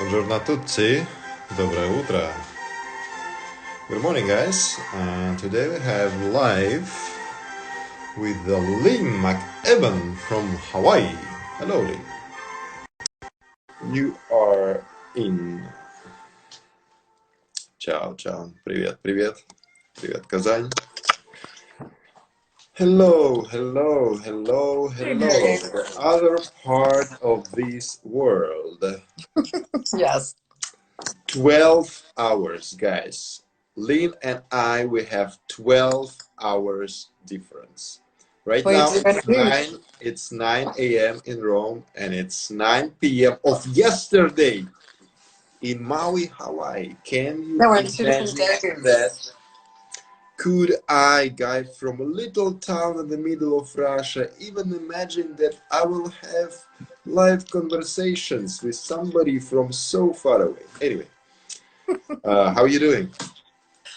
Buongiorno a tutti, dobre utro. Good morning, guys. And today we have live with the Lin McEwan from Hawaii. Hello, Lin. You are in. Ciao, ciao. Привет, привет. Привет, Казань. Hello, hello, hello, hello. The other part of this world. Yes. 12 hours, guys. Lynn and I, we have 12 hours difference. Right now, it's 9 a.m. in Rome, and it's 9 p.m. of yesterday in Maui, Hawaii. Can you imagine that? Could I, guy from a little town in the middle of Russia, even imagine that I will have live conversations with somebody from so far away? Anyway, how are you doing?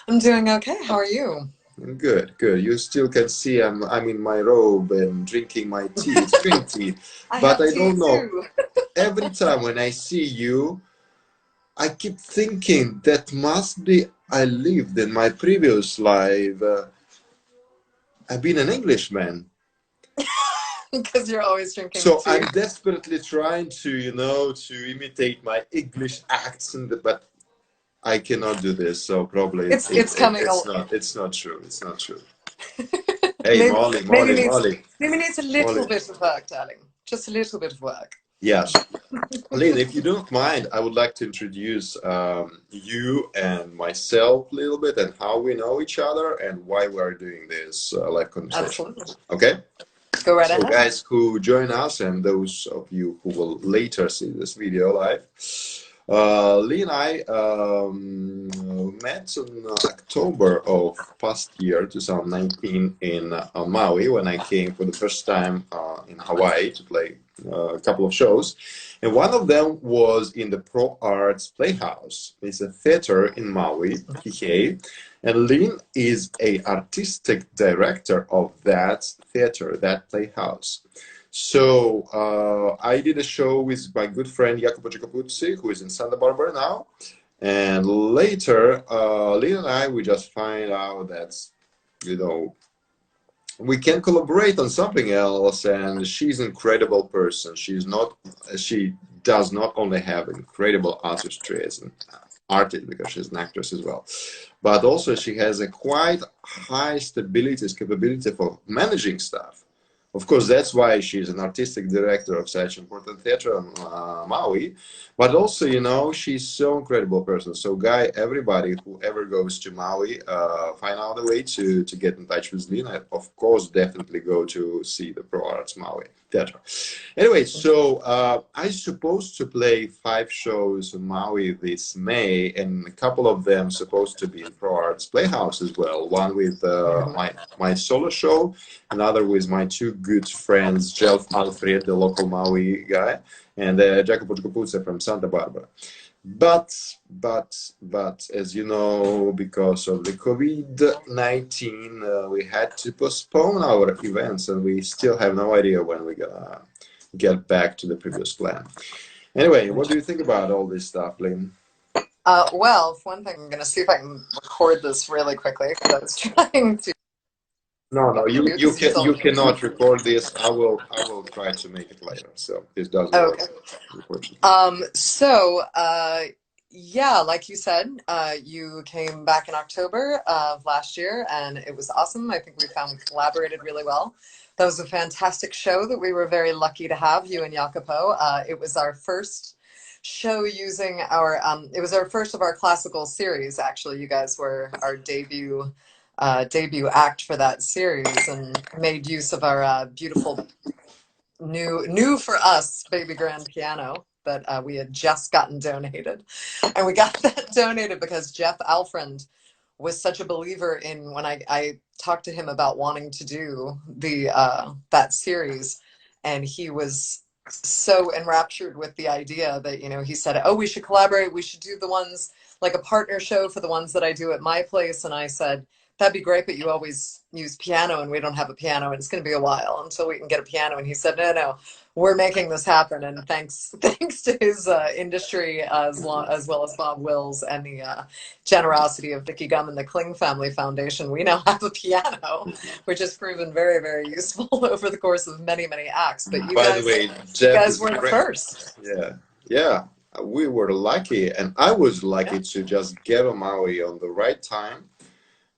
I'm doing okay. How are you? Good, good. You still can see I'm in my robe and drinking my tea. It's green tea. But I don't know. Every time when I see you, I keep thinking that must be I lived in my previous life. I've been an Englishman. Because you're always drinking So tea. I'm desperately trying to, to imitate my English accent, but I cannot do this. So probably it's not true. It's not true. Hey, Molly. Maybe needs a little bit of work, darling. Just a little bit of work. Yes. Lynn, if you don't mind, I would like to introduce you and myself a little bit and how we know each other and why we're doing this live conversation. Absolutely. Okay? Go right ahead. So guys who join us and those of you who will later see this video live, Lee and I met in October of past year, 2019, in Maui when I came for the first time in Hawaii to play a couple of shows. And one of them was in the ProArts Playhouse. It's a theater in Maui, PK. And Lin is a artistic director of that theater, that playhouse. So I did a show with my good friend GoshProjects, who is in Santa Barbara now. And later, Lin and I, we just find out that, we can collaborate on something else. And she's an incredible person. She does not only have incredible artistry as an artist, because she's an actress as well, but also she has a quite high capability for managing stuff. Of course, that's why she's an artistic director of such important theater in Maui. But also, she's so incredible person. So, guy, everybody who ever goes to Maui, find out a way to get in touch with Lina. Of course, definitely go to see the ProArts Maui theater. Anyway, so I'm supposed to play 5 shows in Maui this May, and a couple of them supposed to be in ProArts Playhouse as well. One with my solo show, another with my 2 good friends, Jeff Alfred, the local Maui guy, and Jacopo Giacopuzza from Santa Barbara. But as you know, because of the COVID-19, we had to postpone our events, and we still have no idea when we're gonna get back to the previous plan. Anyway, what do you think about all this stuff, Lynn? Well, for one thing, I'm gonna see if I can record this really quickly because I was trying to. No, you cannot record this. I will try to make it later. So this doesn't work. Yeah, like you said, you came back in October of last year, and it was awesome. I think we collaborated really well. That was a fantastic show that we were very lucky to have, you and Jacopo. It was our first show using our, it was our first of our classical series, actually. You guys were our debut act for that series and made use of our beautiful new for us baby grand piano that we had just gotten donated. And we got that donated because Jeff Alfred was such a believer in when I talked to him about wanting to do the that series, and he was so enraptured with the idea that, he said, oh, we should collaborate, we should do the ones like a partner show for the ones that I do at my place. And I said, that'd be great, but you always use piano and we don't have a piano and it's going to be a while until we can get a piano. And he said, no, no, we're making this happen. And thanks to his industry as well as Bob Wills and the generosity of Vicky Gum and the Kling Family Foundation, we now have a piano, which has proven very, very useful over the course of many, many acts. But By the way, you guys were the first. Yeah, yeah. We were lucky, and I was lucky to just get on Maui on the right time.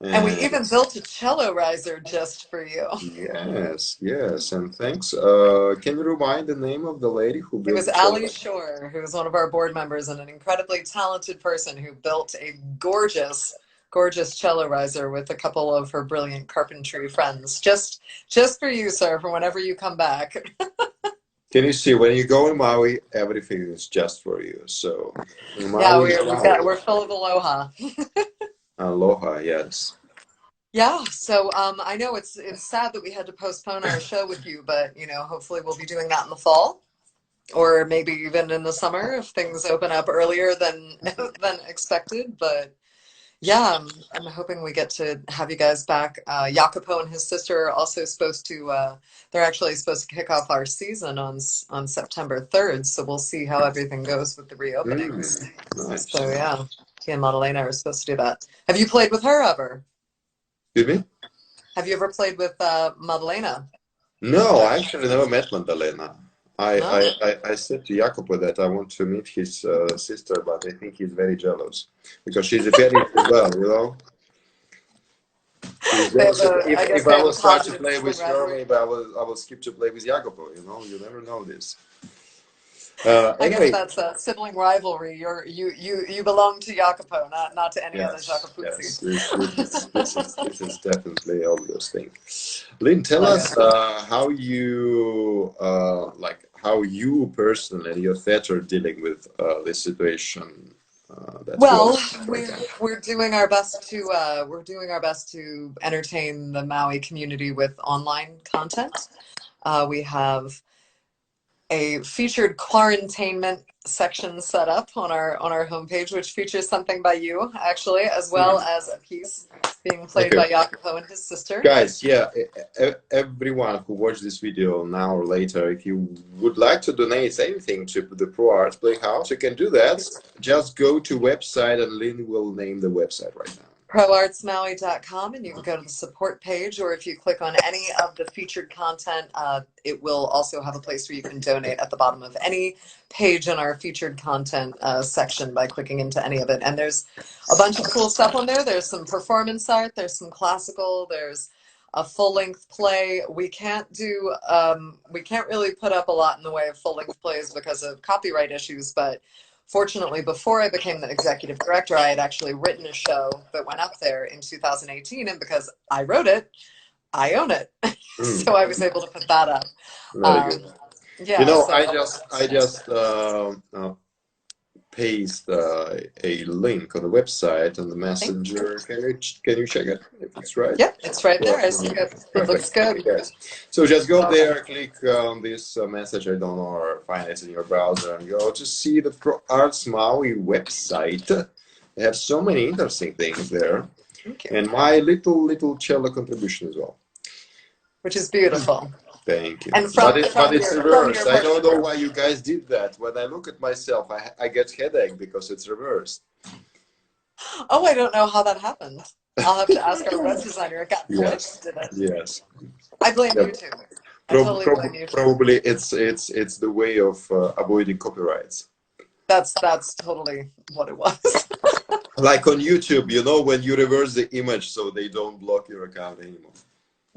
And we even built a cello riser just for you. Yes, yes, and thanks. Can you remind the name of the lady who built it? It was Ali Shore, who was one of our board members and an incredibly talented person who built a gorgeous, gorgeous cello riser with a couple of her brilliant carpentry friends. Just for you, sir, for whenever you come back. Can you see, when you go in Maui, everything is just for you. So Maui, yeah, we're full of aloha. Aloha, yes. Yeah, so I know it's sad that we had to postpone our show with you, but you know, hopefully we'll be doing that in the fall, or maybe even in the summer if things open up earlier than expected. But yeah, I'm hoping we get to have you guys back. Jacopo and his sister are also supposed to. They're actually supposed to kick off our season on September 3rd, so we'll see how everything goes with the reopenings. Nice. So yeah. He and Madalena are supposed to do that. Have you played with her ever? Excuse me? Have you ever played with Madalena? No, I actually never met Madalena. I said to Jacopo that I want to meet his sister, but I think he's very jealous because she's a very well, you know. If I will start to play with her, maybe I will skip to play with Jacopo. You know, you never know this. I guess that's a sibling rivalry. You belong to Jacopo, not to any other Jacopuzzi. Yes, this is definitely obvious thing. Lynn, tell us how you how you personally and your theater are dealing with this situation. Well, we're doing our best to entertain the Maui community with online content. We have a featured quarantainment section set up on our homepage, which features something by you, actually, as well as a piece being played by Jacopo and his sister. Guys, yeah, everyone who watched this video now or later, if you would like to donate anything to the ProArts Playhouse, you can do that. Just go to website, and Lynn will name the website right now. ProArtsMaui.com, and you can go to the support page, or if you click on any of the featured content, it will also have a place where you can donate at the bottom of any page in our featured content section by clicking into any of it. And there's a bunch of cool stuff on there. There's some performance art, there's some classical, there's a full-length play. We can't really put up a lot in the way of full-length plays because of copyright issues, but fortunately, before I became the executive director, I had actually written a show that went up there in 2018, and because I wrote it, I own it. So I was able to put that up. Very good. Yeah, you know, so I just paste a link on the website on the messenger. Can you check it if it's right? Yep, it's right there. I see it. It looks good. Yes. So just go there, click on this message, I don't know, or find it in your browser, and go to see the ProArts Maui website. They have so many interesting things there. Thank you. And my little cello contribution as well. Which is beautiful. Thank you. And but it's reversed. I don't know why you guys did that. When I look at myself, I get headache because it's reversed. Oh, I don't know how that happened. I'll have to ask our web designer. It got glitched, did it? Yes. I blame YouTube. I totally blame YouTube. Probably it's the way of avoiding copyrights. That's totally what it was. Like on YouTube, you know, when you reverse the image so they don't block your account anymore.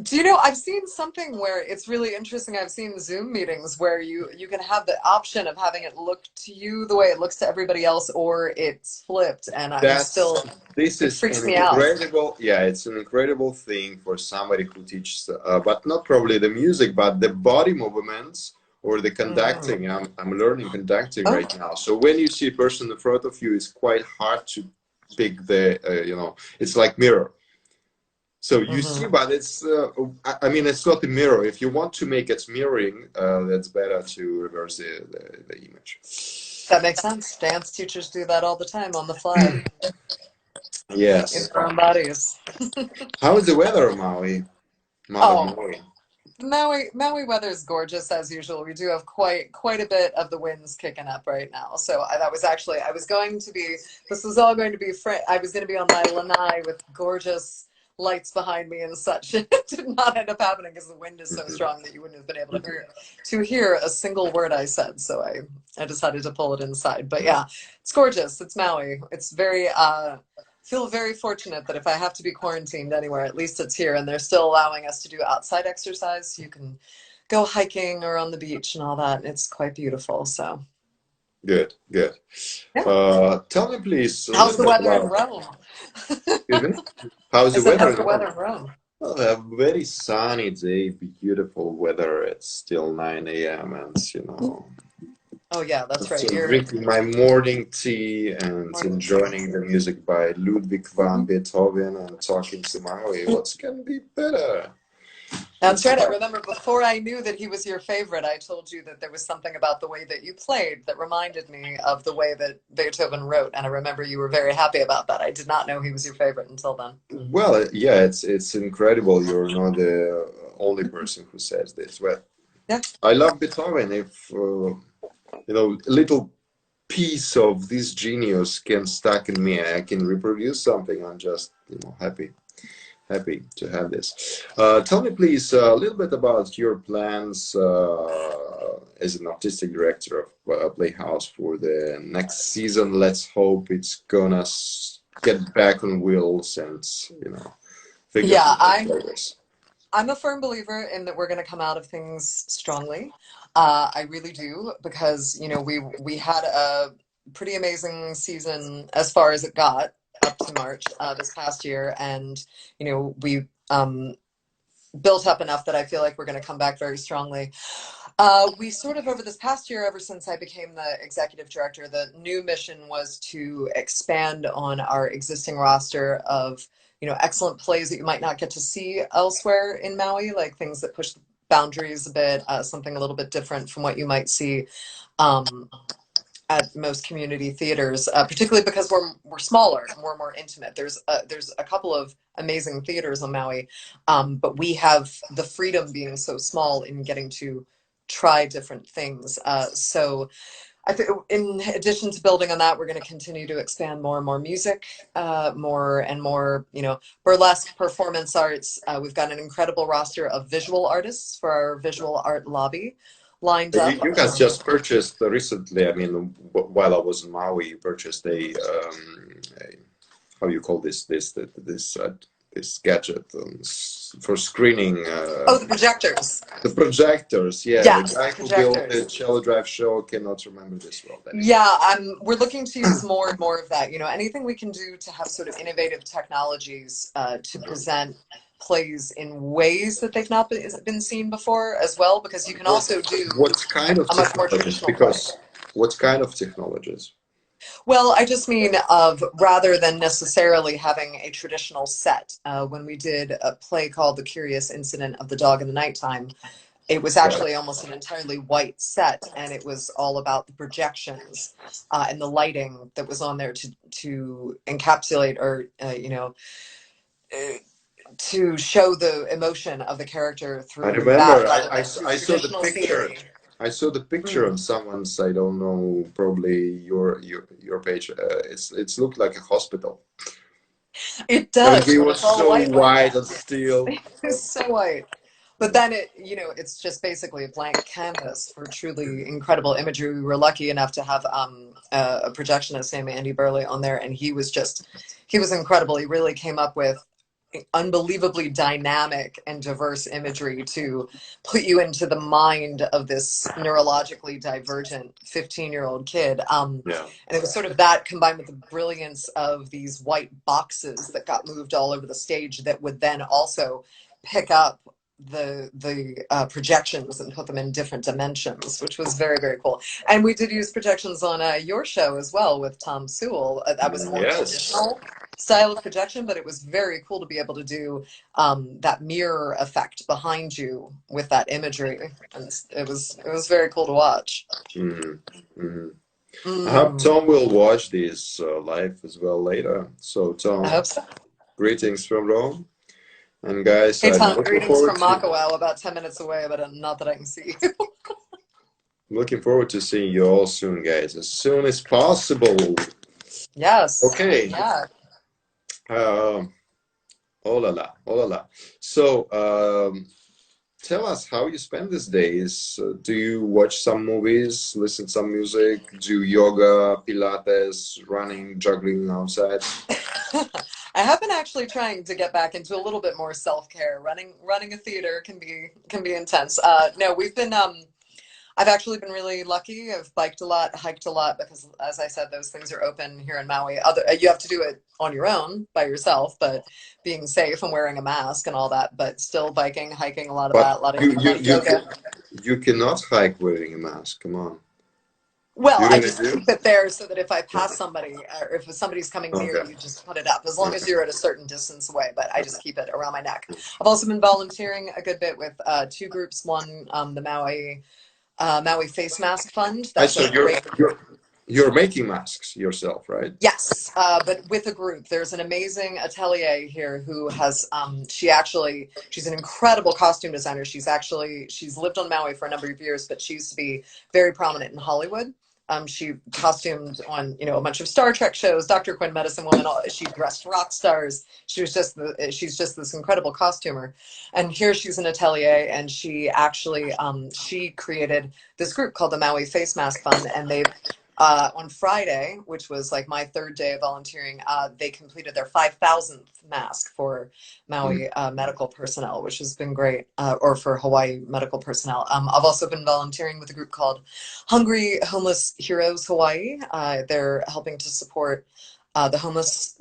Do you know, I've seen something where it's really interesting. I've seen Zoom meetings where you can have the option of having it look to you the way it looks to everybody else, or it's flipped, and this is freaks an me out. It's an incredible thing for somebody who teaches, but not probably the music, but the body movements or the conducting. I'm learning conducting right now. So when you see a person in front of you, it's quite hard to pick the, you know, it's like mirror. So you see, but it's, I mean, it's not a mirror. If you want to make it mirroring, that's better to reverse the image. That makes sense. Dance teachers do that all the time on the fly. in Yes. their own bodies. How is the weather in Maui? Mother Oh, Maui. Maui weather is gorgeous as usual. We do have quite a bit of the winds kicking up right now. So that was actually I was going to be this was all going to be I was going to be on my lanai with gorgeous lights behind me and such. It did not end up happening because the wind is so Mhm. strong that you wouldn't have been able to hear a single word I said. So I decided to pull it inside. But yeah, it's gorgeous. It's Maui. It's very feel very fortunate that if I have to be quarantined anywhere, at least it's here, and they're still allowing us to do outside exercise. You can go hiking or on the beach and all that. It's quite beautiful. So, Good, good. yeah. Tell me, please, a How's little the bit weather in about. Rome? Excuse me. How's I the said, weather how's in the weather Rome? in Rome? Well, a very sunny day, beautiful weather. It's still 9 a.m. and Oh yeah, that's right. still You're drinking my morning tea and morning tea. enjoying the music by Ludwig van Beethoven and talking to Maui. What's gonna be better? That's It's right. I remember before I knew that he was your favorite, I told you that there was something about the way that you played that reminded me of the way that Beethoven wrote, and I remember you were very happy about that. I did not know he was your favorite until then. well, yeah, it's incredible. You're not the only person who says this. Well, Yeah. I love Beethoven. If a little piece of this genius can stuck in me, I can reproduce something. I'm just happy to have this. Tell me, please, a little bit about your plans as an artistic director of Playhouse for the next season. Let's hope it's gonna get back on wheels and figure Yeah, some progress. I'm a firm believer in that we're going to come out of things strongly. I really do because we had a pretty amazing season as far as it got up to March this past year, and we built up enough that I feel like we're going to come back very strongly. We sort of over this past year, ever since I became the executive director, the new mission was to expand on our existing roster of excellent plays that you might not get to see elsewhere in Maui, like things that push the boundaries a bit, something a little bit different from what you might see um, at most community theaters, particularly because we're smaller and we're more intimate. There's a couple of amazing theaters on Maui, but we have the freedom being so small in getting to try different things. So I think in addition to building on that, we're going to continue to expand more and more music, more and more, burlesque performance arts. We've got an incredible roster of visual artists for our visual art lobby lined You, up. you guys just purchased recently. I mean, while I was in Maui, you purchased a how you call this gadget for screening Oh, the projectors. the projectors. Yeah, the Yes, guy who built the projectors. Cello Drive show cannot remember this well anymore. Yeah, we're looking to use more and more of that. Anything we can do to have sort of innovative technologies to present plays in ways that they've not been seen before as well, because you can What also do what kind of a much more technologies? traditional play. Because what kind of technologies? Well, I just mean of rather than necessarily having a traditional set. When we did a play called The Curious Incident of the Dog in the Nighttime, it was Right. actually almost an entirely white set, and it was all about the projections and the lighting that was on there to encapsulate or uh, to show the emotion of the character I through that remember rather than through I saw the traditional picture. scenery. I saw the picture Mm. on someone's, I don't know, probably your page. It's looked like a hospital. It I mean, does, he but was it's all so white like wide that. and still. It's so white. But then it's just basically a blank canvas for truly incredible imagery. We were lucky enough to have a projectionist named Andy Burley on there, and he was incredible. He really came up with unbelievably dynamic and diverse imagery to put you into the mind of this neurologically divergent 15-year-old kid. Yeah. And it was sort of that combined with the brilliance of these white boxes that got moved all over the stage that would then also pick up the projections and put them in different dimensions, which was very, very cool. And we did use projections on your show as well with Tom Sewell. That was a more Yes. traditional style of projection, but it was very cool to be able to do that mirror effect behind you with that imagery, and it was very cool to watch. hmm hmm I hope Mm, Tom will watch this live as well later. So I Tom, hope so. greetings from Rome. And guys, Hey I'm Tom, looking greetings forward from to Makawao, about 10 minutes away, but not that I can see you. seeing you all soon, guys, as soon as possible. Yes. Okay. Yeah. Um, oh la la, oh la la. So, tell us how you spend these days. Do you watch some movies, listen to some music, do yoga, Pilates, running, juggling outside? I have been actually trying to get back into a little bit more self-care. Running a theater can be intense. No, we've been I've actually been really lucky. I've biked a lot, hiked a lot because, as I said, those things are open here in Maui. You have to do it on your own by yourself, but being safe and wearing a mask and all that. But still biking, hiking, a lot of But that, a lot of yoga. you cannot hike wearing a mask. Come on. Well, You're I gonna just do? keep it there so that if I pass Okay. somebody, or if somebody's coming near Okay. you, just put it up as long as Okay. you're at a certain distance away. But I just keep it around my neck. I've also been volunteering a good bit with two groups. One, the Maui Face Mask Fund. I That's so a great. you're making masks yourself, right? Yes, but with a group. There's an amazing atelier here who has she's an incredible costume designer. She's lived on Maui for a number of years, but she used to be very prominent in Hollywood. She costumed on, a bunch of Star Trek shows, Dr. Quinn, Medicine Woman. She dressed rock stars. She's just this incredible costumer. And here she's an atelier, and she created this group called the Maui Face Mask Fund, and on Friday, which was like my third day of volunteering, they completed their 5,000th mask for Mm. Maui medical personnel, which has been great, or for Hawaii medical personnel. I've also been volunteering with a group called Hungry Homeless Heroes Hawaii. They're helping to support the homeless,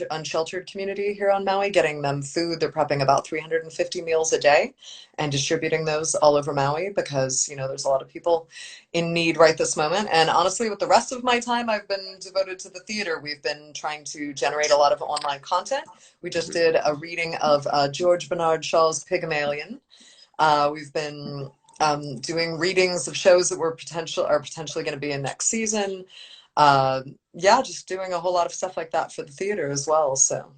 unsheltered community here on Maui, getting them food. They're prepping about 350 meals a day and distributing those all over Maui because, there's a lot of people in need right this moment. And honestly, with the rest of my time, I've been devoted to the theater. We've been trying to generate a lot of online content. We just did a reading of George Bernard Shaw's Pygmalion. We've been doing readings of shows that are potentially going to be in next season. Yeah, just doing a whole lot of stuff like that for the theater as well. So,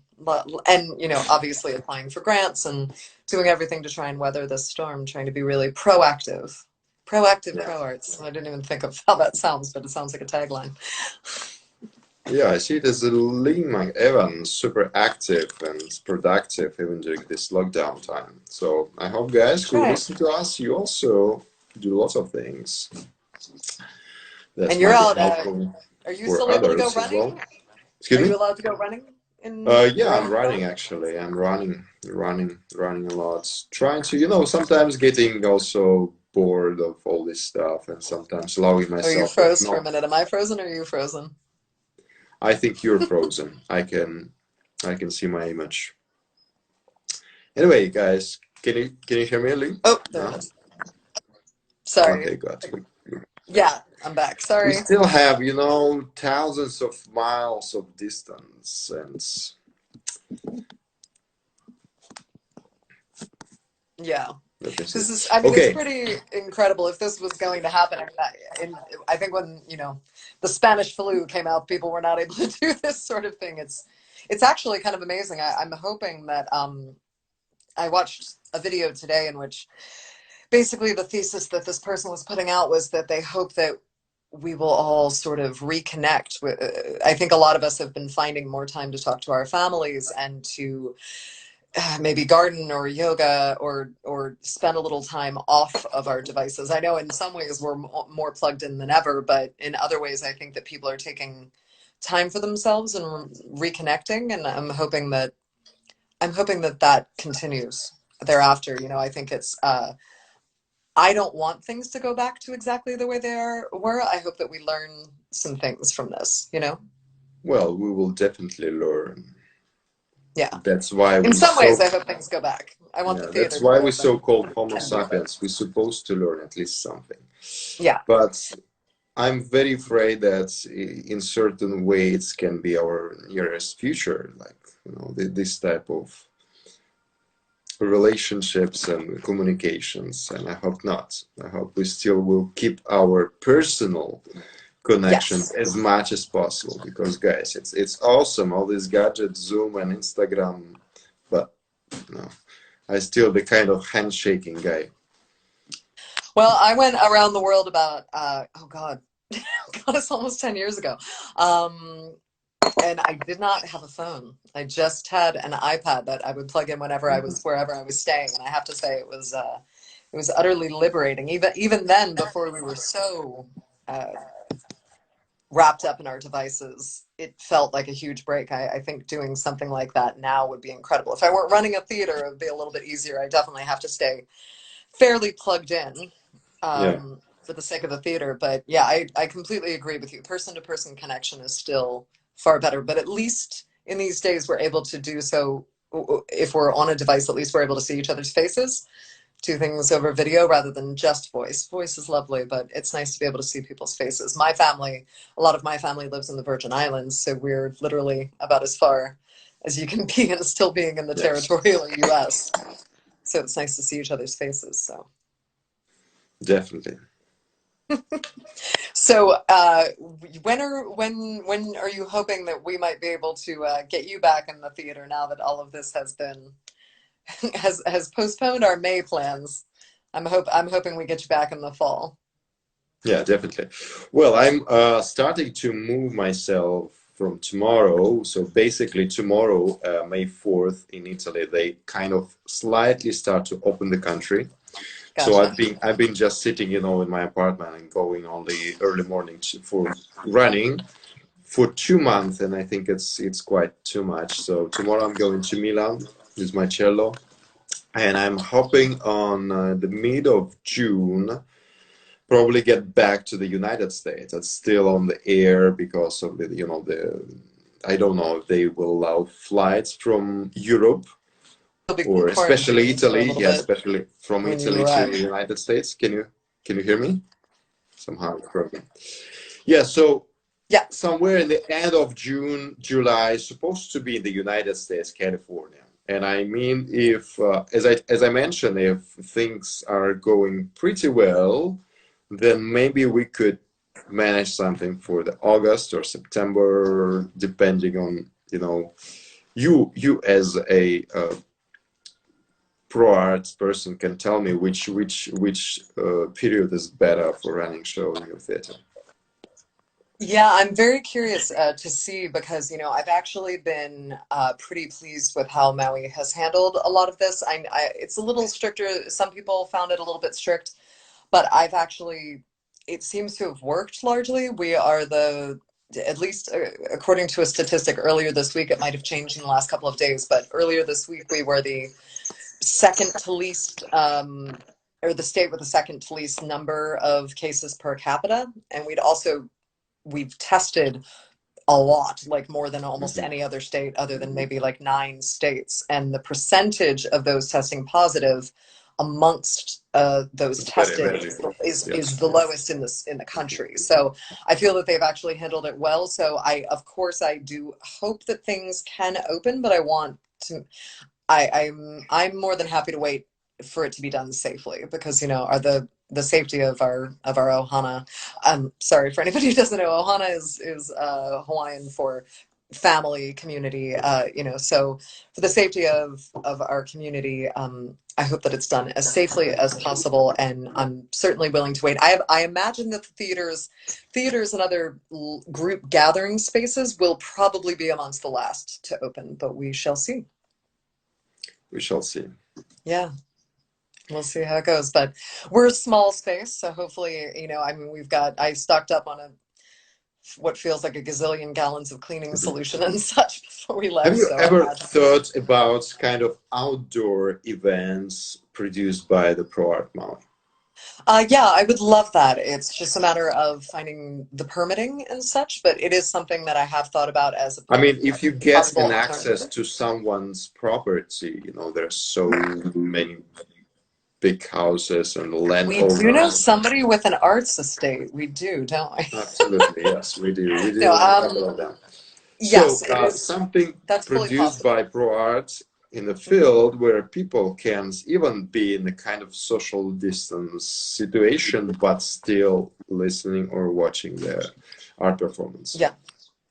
and obviously applying for grants and doing everything to try and weather this storm, trying to be really proactive. Proactive Yeah. ProArts. I didn't even think of how that sounds, but it sounds like a tagline. Yeah, I see it as a Lin McEwan, super active and productive even during this lockdown time. So I hope guys That's who right. listen to us, you also do lots of things that And you're might be out. helpful Are you for still able to go others as running? well. Excuse Are you me? allowed to go running in Yeah, wherever I'm you're running going? actually. I'm running a lot. Trying to, sometimes getting also bored of all this stuff and sometimes allowing Are you myself that froze for a no, minute? Am I frozen or are you frozen? I think you're frozen. I can see my image. Anyway, guys, can you hear me, Lee? Oh, there it No? is. Sorry. Okay, good. Yeah, I'm back. We Sorry. still have, thousands of miles of distance and Yeah. let me see. It's Okay. pretty incredible if this was going to happen. I think when, the Spanish flu came out, people were not able to do this sort of thing. It's actually kind of amazing. I'm hoping that, I watched a video today in which basically the thesis that this person was putting out was that they hope that we will all sort of reconnect with, I think a lot of us have been finding more time to talk to our families and to maybe garden or yoga or spend a little time off of our devices. I know in some ways we're more plugged in than ever, but in other ways I think that people are taking time for themselves and reconnecting, and I'm hoping that that continues thereafter. I think I don't want things to go back to exactly the way were. I hope that we learn some things from this. Well, we will definitely learn. Yeah. That's why In we some ways, so I hope things go back. I want the yeah, theater that's to be why we open so-called Homo and do it. sapiens. We're supposed to learn at least something. Yeah. But I'm very afraid that in certain ways can be our nearest future, like this type of relationships and communications. And I hope not. I hope we still will keep our personal connection Yes. as much as possible, because guys, it's awesome, all these gadgets, Zoom and Instagram, but no, I still the kind of handshaking guy. Well, I went around the world about, oh God, God, it's almost 10 years ago. Um, and I did not have a phone. I just had an iPad that I would plug in whenever I Mhm. was, wherever I was staying. And I have to say it was utterly liberating. Even then, before we were so uh, wrapped up in our devices, it felt like a huge break. I think doing something like that now would be incredible. If I weren't running a theater, it would be a little bit easier. I definitely have to stay fairly plugged in Yeah, for the sake of the theater. But yeah, I completely agree with you. Person to person connection is still far better. But at least in these days, we're able to do so. If we're on a device, at least we're able to see each other's faces, do things over video rather than just voice. Voice is lovely, but it's nice to be able to see people's faces. My family, a lot of my family lives in the Virgin Islands, so we're literally about as far as you can be and still being in the yes, territorial US. So it's nice to see each other's faces. definitely. So when are you hoping that we might be able to get you back in the theater now that all of this has been has postponed our May plans? I'm hoping we get you back in the fall. Yeah, definitely. Well, I'm starting to move myself from tomorrow. So basically, tomorrow, May 4th, in Italy, they kind of slightly start to open the country. So Gotcha. I've been just sitting, in my apartment and going on the early morning for running for 2 months, and I think it's quite too much. So tomorrow I'm going to Milan with my cello, and I'm hoping on the mid of June probably get back to the United States. It's still on the air because of the I don't know if they will allow flights from Europe You'll be or especially quarantined for a Italy. little Yeah, bit especially from when you Italy to arrive. the United States. Can you hear me? Somehow it's broken. Yeah, so Yeah. somewhere in the end of June, July, supposed to be in the United States, California. And I mean, if as I mentioned, if things are going pretty well, then maybe we could manage something for the August or September, depending on you as a pro arts person can tell me which period is better for running show in your theater. Yeah, I'm very curious to see because, I've actually been pretty pleased with how Maui has handled a lot of this. It's a little stricter. Some people found it a little bit strict, but it seems to have worked largely. We are at least according to a statistic earlier this week, it might have changed in the last couple of days, but earlier this week we were the second to least, or the state with the second to least number of cases per capita. And we've tested a lot, like more than almost Mhm. any other state other than maybe like 9 states. And the percentage of those testing positive amongst those It's very, tested very little. is Yes. the lowest in the country. So I feel that they've actually handled it well. So of course I do hope that things can open, but I want to I'm more than happy to wait for it to be done safely because are the safety of our ohana. I'm sorry for anybody who doesn't know. Ohana is Hawaiian for family community. So for the safety of our community, I hope that it's done as safely as possible, and I'm certainly willing to wait. I imagine that the theaters and other group gathering spaces will probably be amongst the last to open, but we shall see. We shall see. Yeah, we'll see how it goes. But we're a small space, so hopefully, I mean, I stocked up on what feels like a gazillion gallons of cleaning solution and such before we Have left. you So I ever imagine. thought about kind of outdoor events produced by the ProArt Maui? Yeah, I would love that. It's just a matter of finding the permitting and such, but it is something that I have thought about as I mean, a if you get possible an access alternative. to someone's property, there's so many big houses and We do know landowners. somebody with an arts estate. We do, don't we? Absolutely, yes, we do. We No, do know a couple of them. So yes, it is. something That's fully produced possible. by ProArt in the Mhm. field where people can even be in a kind of social distance situation, but still listening or watching the art performance. Yeah.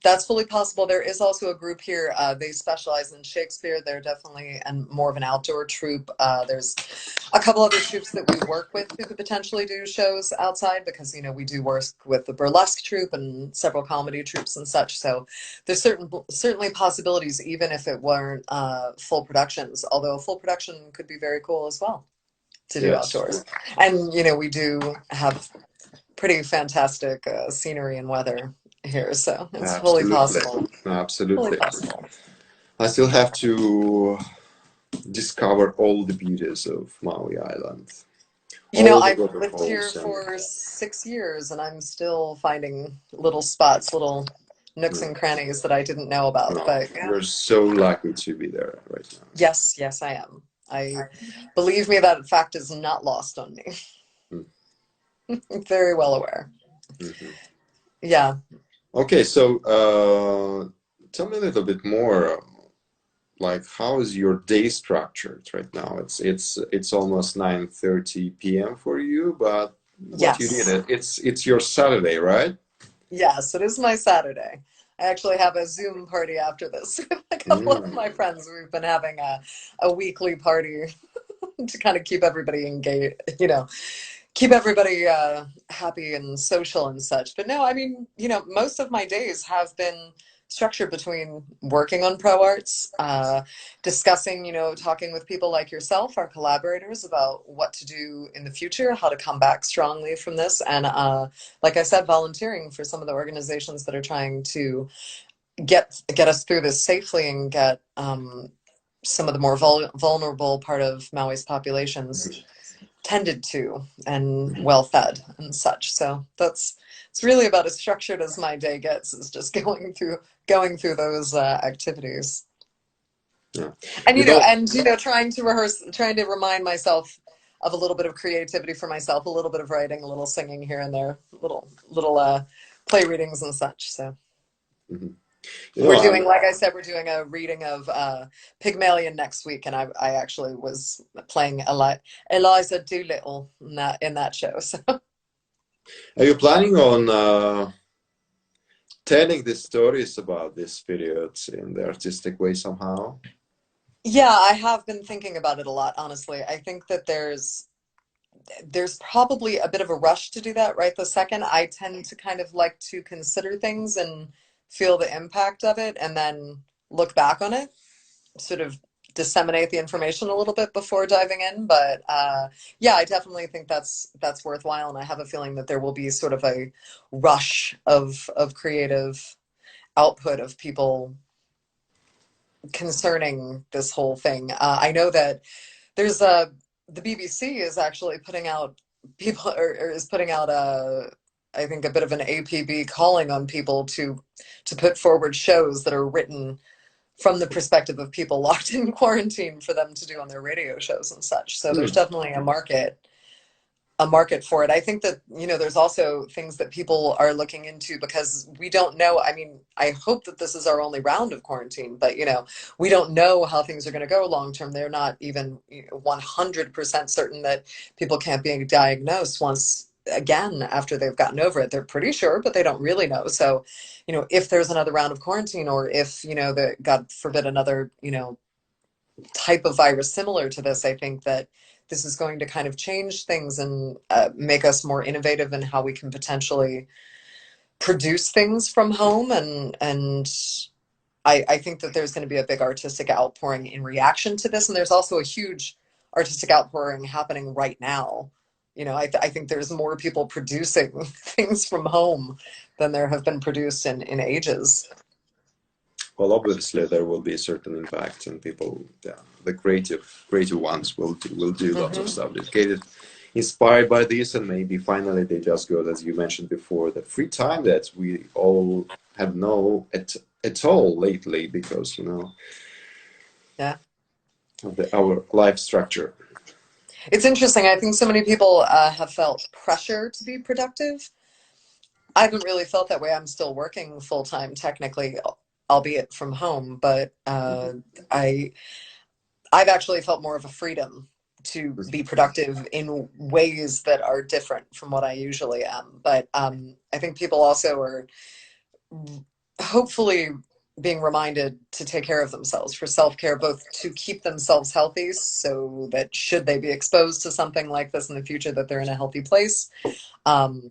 That's fully possible. There is also a group here. They specialize in Shakespeare. They're definitely and more of an outdoor troupe. There's a couple other troupes that we work with who could potentially do shows outside because, you know, we do work with the burlesque troupe and several comedy troupes and such. So there's certainly possibilities, even if it weren't full productions, although a full production could be very cool as well to do Yes, outdoors. And, you know, we do have pretty fantastic scenery and weather here, so it's fully absolutely, possible. Fully absolutely. possible. I still have to discover all the beauties of Maui Island, You know, all the I've lived here waterfalls, and for 6 years and I'm still finding little spots, little nooks and crannies that I didn't know about. no, But yeah, you're so lucky to be there right now. yes, yes, I am. I believe me, that fact is not lost on me. Mm. I'm very well aware. Mhm. Yeah. Okay, so tell me a little bit more. Like, how is your day structured right now? It's almost 9:30 p.m. for you, but what you Yes. did, it's your Saturday, right? Yes, it is my Saturday. I actually have a Zoom party after this with a couple of Mm. my friends. We've been having a weekly party to kind of keep everybody engaged, you know, keep everybody happy and social and such. But no, I mean, you know, most of my days have been structured between working on ProArts, discussing, you know, talking with people like yourself, our collaborators, about what to do in the future, how to come back strongly from this, and like I said, volunteering for some of the organizations that are trying to get us through this safely and get some of the more vulnerable part of Maui's populations tended to and well fed and such. So that's it's really about as structured as my day gets, is just going through those activities. Yeah. And You know, trying to rehearse, trying to remind myself of a little bit of creativity for myself, a little bit of writing, a little singing here and there, little play readings and such. So mhm. we're I'm doing, like I said, we're doing a reading of Pygmalion next week, and I actually was playing Eliza Doolittle in that show. So Are you planning on telling the stories about this period in the artistic way somehow? yeah, I have been thinking about it a lot, honestly. I think that there's probably a bit of a rush to do that right the second. I tend to kind of like to consider things and feel the impact of it and then look back on it, sort of disseminate the information a little bit before diving in. But yeah, I definitely think that's worthwhile, and I have a feeling that there will be sort of a rush of creative output of people concerning this whole thing. I know that there's the BBC is actually putting out people or is putting out a I think a bit of an APB calling on people to put forward shows that are written from the perspective of people locked in quarantine for them to do on their radio shows and such. So there's Hmm. definitely a market for it. I think that, you know, there's also things that people are looking into because we don't know. I mean, I hope that this is our only round of quarantine, but, you know, we don't know how things are going to go long term. They're not even 100% certain that people can't be diagnosed once again after they've gotten over it. They're pretty sure, but they don't really know. So, you know, if there's another round of quarantine, or if, you know, the God forbid another, you know, type of virus similar to this, I think that this is going to kind of change things and make us more innovative in how we can potentially produce things from home. And I think that there's going to be a big artistic outpouring in reaction to this. And there's also a huge artistic outpouring happening right now. You know, I think there's more people producing things from home than there have been produced in ages. Well, obviously there will be a certain impact, and people, yeah, the creative ones will do lots of Hmm. stuff dedicated, inspired by this, and maybe finally they just got, as you mentioned before, the free time that we all have no at all lately because Yeah. of our life structure. It's interesting. I think so many people have felt pressure to be productive. I haven't really felt that way. I'm still working full time technically, albeit from home, but Mhm. I I've actually felt more of a freedom to be productive in ways that are different from what I usually am. But I think people also are hopefully being reminded to take care of themselves for self-care, both to keep themselves healthy so that should they be exposed to something like this in the future, that they're in a healthy place. Um,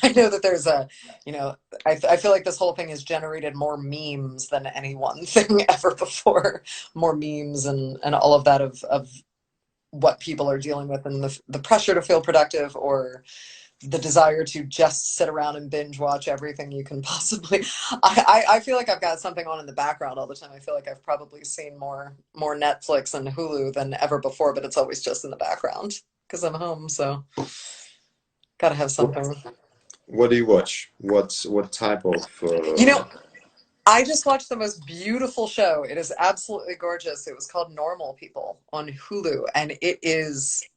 I know that there's a, you know, I feel like this whole thing has generated more memes than any one thing ever before. More memes and all of that of what people are dealing with, and the pressure to feel productive, or the desire to just sit around and binge watch everything you can possibly. I feel like I've got something on in the background all the time. I feel like I've probably seen more Netflix and Hulu than ever before, but it's always just in the background because I'm home, so gotta have something. What do you watch? What type of? You know, I just watched the most beautiful show. It is absolutely gorgeous. It was called Normal People on Hulu, and it is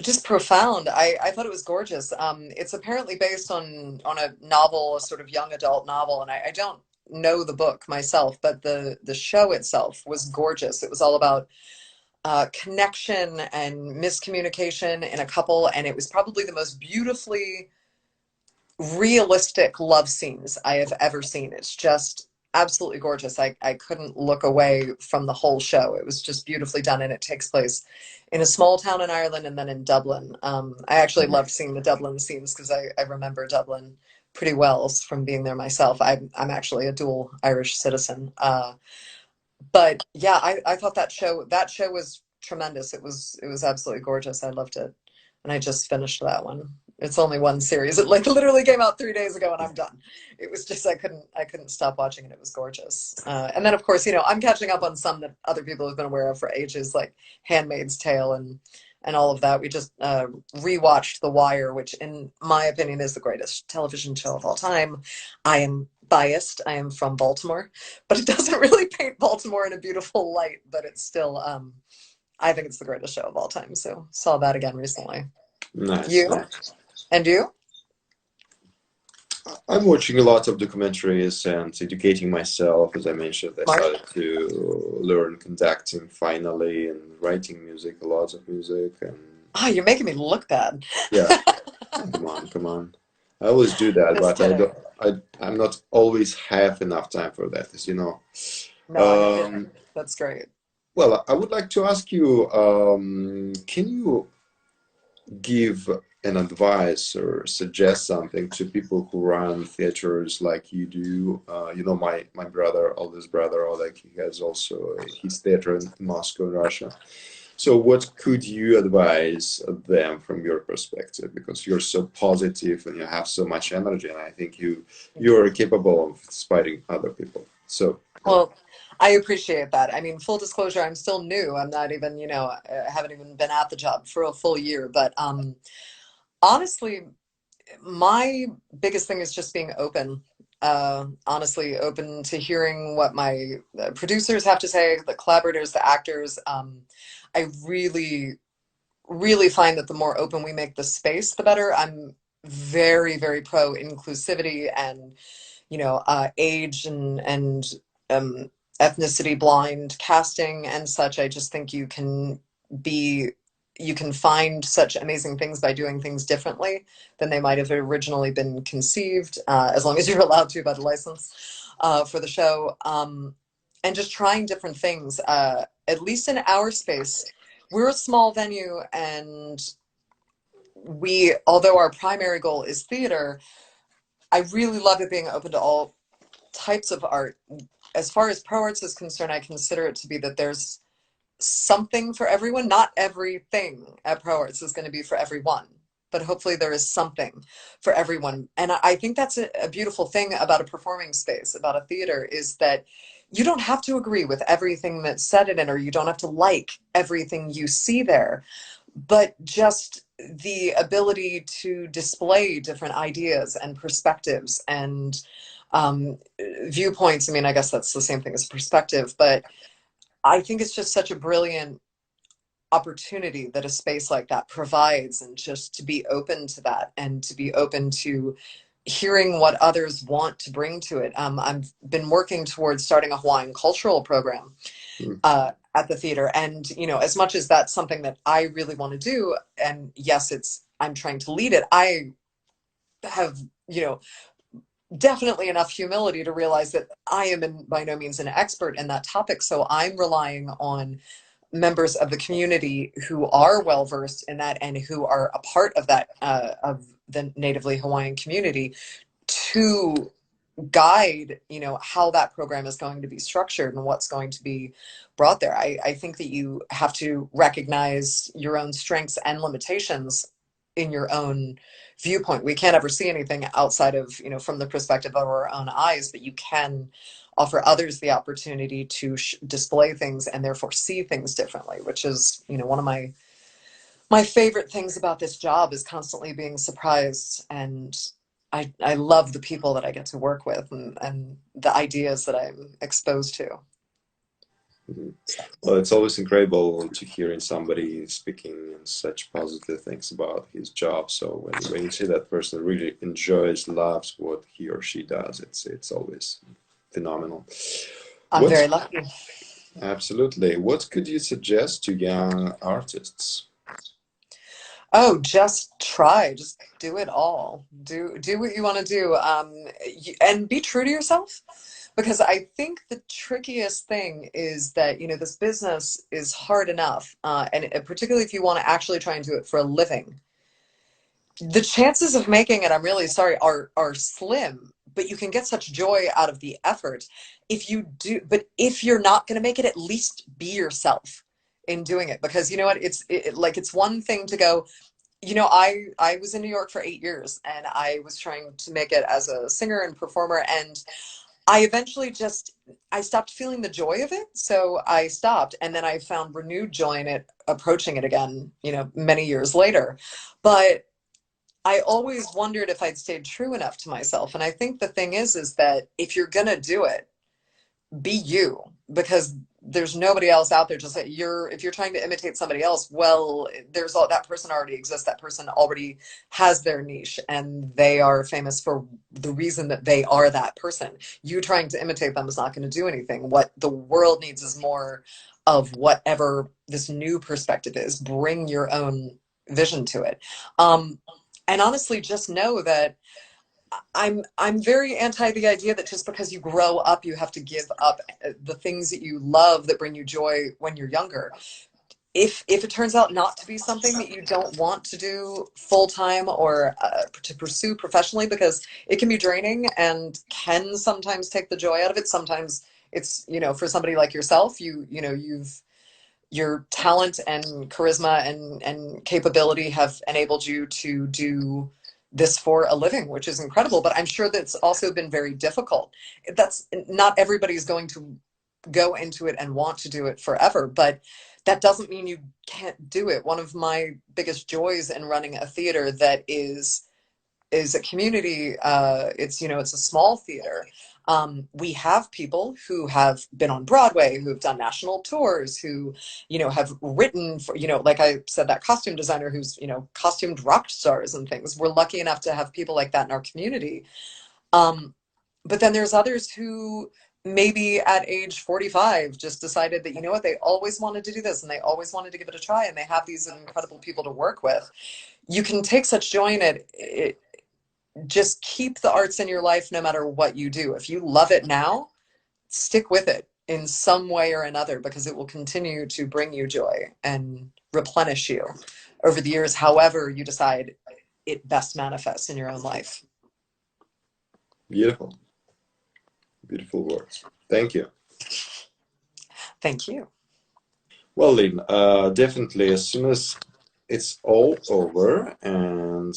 just profound. I thought it was gorgeous. It's apparently based on a novel, a sort of young adult novel, and I don't know the book myself, but the show itself was gorgeous. It was all about connection and miscommunication in a couple, and it was probably the most beautifully realistic love scenes I have ever seen. It's just absolutely gorgeous. I couldn't look away from the whole show. It was just beautifully done, and it takes place in a small town in Ireland and then in Dublin. I actually loved seeing the Dublin scenes because I remember Dublin pretty well from being there myself. I'm actually a dual Irish citizen. But yeah, I thought that show was tremendous. It was absolutely gorgeous. I loved it, and I just finished that one. It's only one series. It like literally came out 3 days ago, and I'm done. It was just I couldn't stop watching it. It was gorgeous. And then of course, I'm catching up on some that other people have been aware of for ages, like *Handmaid's Tale* and all of that. We just rewatched *The Wire*, which in my opinion is the greatest television show of all time. I am biased. I am from Baltimore, but it doesn't really paint Baltimore in a beautiful light, but it's still, I think it's the greatest show of all time. So saw that again recently. Nice, You? nice. And you? I'm watching a lot of documentaries and educating myself. As I mentioned, I Mark? started to learn conducting finally and writing music, a lot of music, and Oh, you're making me look bad. yeah. Come on, come on. I always do that, Just but I kidding. don't. I'm not always have enough time for that, as you know. No, I get it. Um, That's great. well, I would like to ask you, can you give an advice or suggest something to people who run theaters like you do? My brother, oldest brother, Oleg, he has also his theater in Moscow, in Russia. So what could you advise them from your perspective? Because you're so positive and you have so much energy, and I think you are capable of inspiring other people. So Well, I appreciate that. I mean, full disclosure, I'm still new. I'm not even, I haven't even been at the job for a full year. But honestly, my biggest thing is just being open. Honestly, open to hearing what my producers have to say, the collaborators, the actors. I really, really find that the more open we make the space, the better. I'm very, very pro inclusivity and age and um, ethnicity blind casting and such. I just think be you can find such amazing things by doing things differently than they might have originally been conceived, as long as you're allowed to by the license for the show. And just trying different things. At least in our space, we're a small venue, and although our primary goal is theater, I really love it being open to all types of art. As far as ProArts is concerned, I consider it to be that there's something for everyone. Not everything at ProArts is going to be for everyone, but hopefully there is something for everyone. And I think that's a beautiful thing about a performing space, about a theater, is that you don't have to agree with everything that's said in it, or you don't have to like everything you see there, but just the ability to display different ideas and perspectives and viewpoints. I mean, I guess that's the same thing as perspective, but I think it's just such a brilliant opportunity that a space like that provides, and just to be open to that and to be open to hearing what others want to bring to it. I've been working towards starting a Hawaiian cultural program Mm. at the theater. And, you know, as much as that's something that I really want to do, and yes, I'm trying to lead it, I have, you know, definitely enough humility to realize that I am by no means an expert in that topic. So I'm relying on members of the community who are well versed in that and who are a part of that, of the natively Hawaiian community, to guide, you know, how that program is going to be structured and what's going to be brought there. I think that you have to recognize your own strengths and limitations in your own viewpoint. We can't ever see anything outside of, you know, from the perspective of our own eyes, but you can offer others the opportunity to display things and therefore see things differently, which is, you know, one of my favorite things about this job is constantly being surprised. And I love the people that I get to work with, and the ideas that I'm exposed to. Mhm. Well, it's always incredible to hearing somebody speaking such positive things about his job. So when you see that person really enjoys, loves what he or she does, it's always phenomenal. I'm What very lucky. Absolutely. What could you suggest to young artists? Oh, just try, just do it all. Do what you want to do, and be true to yourself. Because I think the trickiest thing is that, you know, this business is hard enough, and particularly if you want to actually try and do it for a living, the chances of making it, I'm really sorry, are slim, but you can get such joy out of the effort if you do. But if you're not going to make it, at least be yourself in doing it. Because you know what, like, it's one thing to go, you know, I was in New York for 8 years, and I was trying to make it as a singer and performer, and I eventually I stopped feeling the joy of it, so I stopped, and then I found renewed joy in it, approaching it again, you know, many years later. But I always wondered if I'd stayed true enough to myself. And I think the thing is that if you're gonna do it, be you, because there's nobody else out there. Just that if you're trying to imitate somebody else, well, there's all that person already exists. That person already has their niche, and they are famous for the reason that they are that person. You trying to imitate them is not going to do anything. What the world needs is more of whatever this new perspective is. Bring your own vision to it. And honestly, just know that I'm very anti the idea that just because you grow up, you have to give up the things that you love that bring you joy when you're younger. If it turns out not to be something that you don't want to do full time, or to pursue professionally, because it can be draining and can sometimes take the joy out of it. Sometimes it's, you know, for somebody like yourself, you know, your talent and charisma and capability have enabled you to do this for a living, which is incredible. But I'm sure that's also been very difficult. That's not everybody's going to go into it and want to do it forever, but that doesn't mean you can't do it. One of my biggest joys in running a theater that is a community, it's, you know, it's a small theater. We have people who have been on Broadway, who have done national tours, who, you know, have written for, you know, like I said, that costume designer who's, you know, costumed rock stars and things. We're lucky enough to have people like that in our community. But then there's others who maybe at age 45 just decided that, you know what, they always wanted to do this and they always wanted to give it a try, and they have these incredible people to work with. You can take such joy in it. Just keep the arts in your life no matter what you do. If you love it now, stick with it in some way or another, because it will continue to bring you joy and replenish you over the years, however you decide it best manifests in your own life. Beautiful, beautiful words. Thank you. Thank you. Well, Lynn, definitely as soon as it's all over and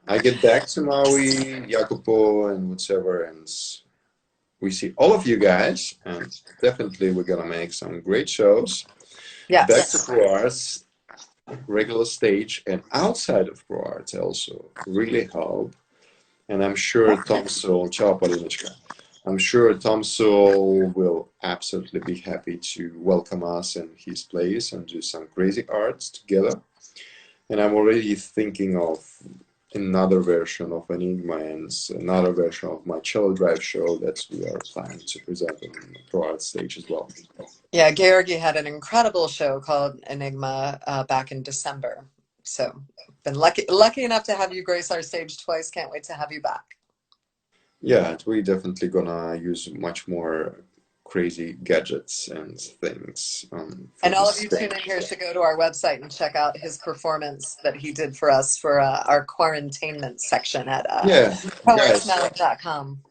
I get back to Maui, Jacopo, and whatever, and we see all of you guys, and definitely we're gonna make some great shows. Back to Yes. ProArts, regular stage, and outside of ProArts also really help. And I'm sure Tom Sowell, ciao Paulinichka. I'm sure Tom Sowell will absolutely be happy to welcome us in his place and do some crazy arts together. And I'm already thinking of another version of Enigma and another version of my Cello Drive show that we are planning to present on the ProArts stage as well. Yeah, Georgy had an incredible show called Enigma back in December. So been lucky enough to have you grace our stage twice. Can't wait to have you back. Yeah, we're definitely gonna use much more crazy gadgets and things for And all this of you stage. tune in here should go to our website and check out his performance that he did for us for our quarantainment section at Yeah, guys, ProArtsMaui.com.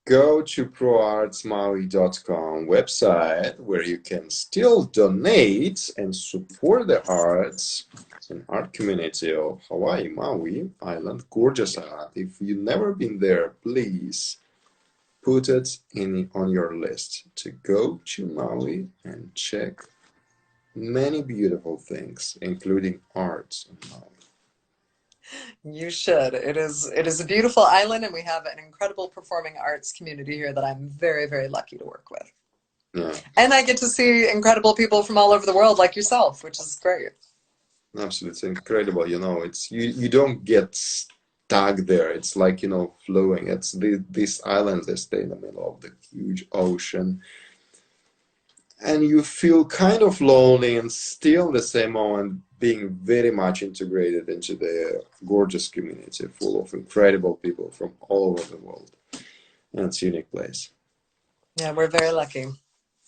go to proartsmaui.com website where you can still donate and support the arts and art community of Hawaii, Maui Island, gorgeous island. If you've never been there, please put it on your list to go to Maui and check many beautiful things, including art in Maui. You should. It is a beautiful island, and we have an incredible performing arts community here that I'm very, very lucky to work with. Yeah, And I get to see incredible people from all over the world like yourself, which is great. absolutely, it's incredible. You know, it's you don't get stuck there. It's like, you know, flowing. It's these islands, they stay in the middle of the huge ocean, and you feel kind of lonely and still at the same moment being very much integrated into the gorgeous community full of incredible people from all over the world. And it's a unique place. Yeah, we're very lucky.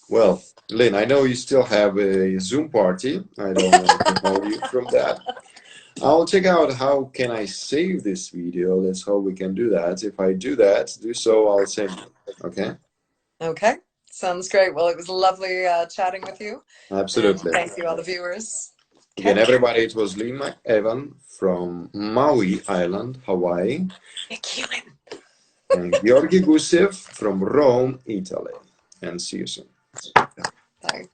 Well, Lynn, I know you still have a Zoom party. I don't want to hold you from that. I'll check out how can I save this video. That's how we can do that. If I do so, I'll send you. Okay? Okay, sounds great. Well, it was lovely chatting with you. Absolutely. And thank you, all the viewers. Again, everybody, it was Lin McEwan from Maui Island, Hawaii. McEwan. And Georgy Gusev from Rome, Italy. And see you soon. Bye.